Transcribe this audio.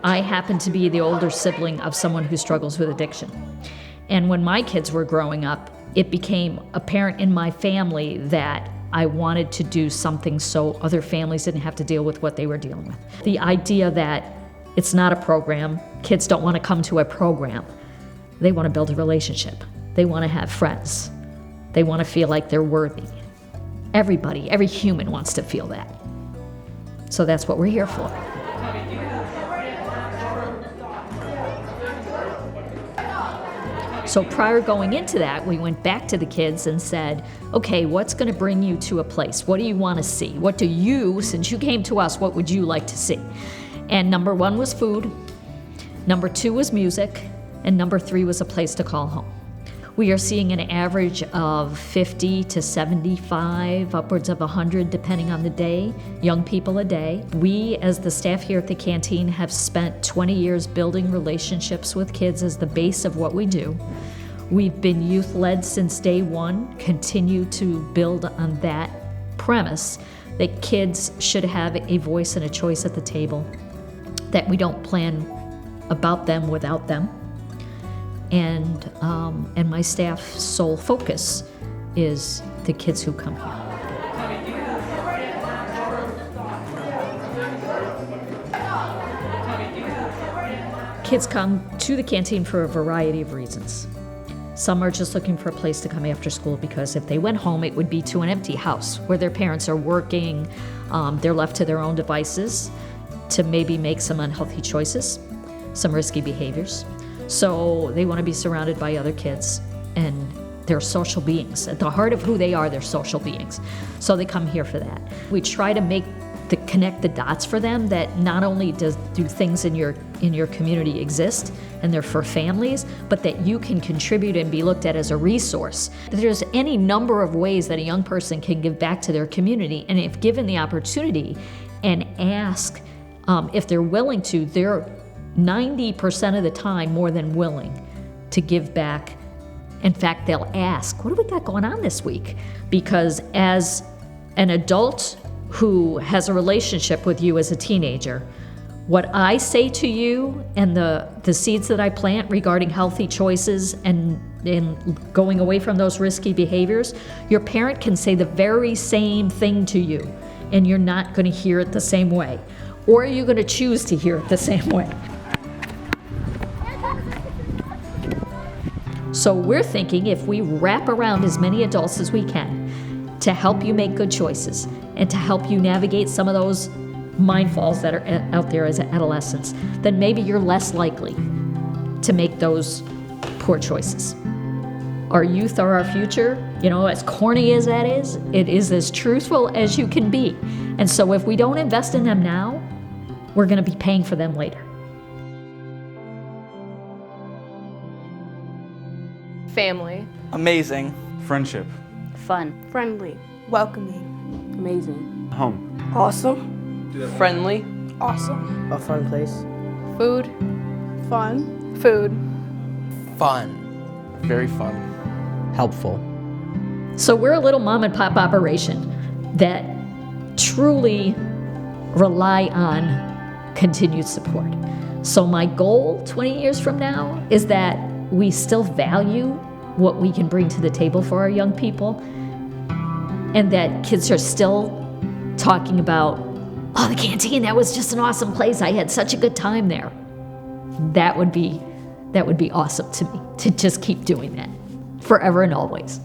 I happen to be the older sibling of someone who struggles with addiction. And when my kids were growing up, it became apparent in my family that I wanted to do something so other families didn't have to deal with what they were dealing with. The idea that it's not a program, kids don't want to come to a program. They want to build a relationship. They want to have friends. They want to feel like they're worthy. Everybody, every human wants to feel that. So that's what we're here for. So prior going into that, we went back to the kids and said, okay, what's going to bring you to a place? What do you want to see? What do you, since you came to us, what would you like to see? And number 1 was food, number 2 was music, and number 3 was a place to call home. We are seeing an average of 50 to 75, upwards of 100, depending on the day, young people a day. We, as the staff here at the canteen, have spent 20 years building relationships with kids as the base of what we do. We've been youth-led since day one, continue to build on that premise that kids should have a voice and a choice at the table, that we don't plan about them without them. And my staff's sole focus is the kids who come here. Kids come to the canteen for a variety of reasons. Some are just looking for a place to come after school because if they went home, it would be to an empty house where their parents are working, they're left to their own devices to maybe make some unhealthy choices, some risky behaviors. So they want to be surrounded by other kids, and they're social beings. At the heart of who they are, they're social beings. So they come here for that. We try to connect the dots for them, that not only do things in your community exist and they're for families, but that you can contribute and be looked at as a resource. There's any number of ways that a young person can give back to their community, and if given the opportunity and ask if they're willing to, they're 90% of the time more than willing to give back. In fact, they'll ask, what do we got going on this week? Because as an adult who has a relationship with you as a teenager, what I say to you and the seeds that I plant regarding healthy choices and going away from those risky behaviors, your parent can say the very same thing to you, and you're not going to hear it the same way. Or are you going to choose to hear it the same way? So we're thinking if we wrap around as many adults as we can to help you make good choices and to help you navigate some of those mindfalls that are out there as adolescents, then maybe you're less likely to make those poor choices. Our youth are our future. You know, as corny as that is, it is as truthful as you can be. And so if we don't invest in them now, we're going to be paying for them later. Family. Amazing. Friendship. Fun. Friendly. Welcoming. Amazing. Home. Awesome. Friendly. Awesome. A fun place. Food. Fun. Food. Fun. Very fun. Helpful. So we're a little mom and pop operation that truly rely on continued support. So my goal 20 years from now is that we still value what we can bring to the table for our young people, and that kids are still talking about, oh, the canteen, that was just an awesome place. I had such a good time there. That would be awesome to me, to just keep doing that forever and always.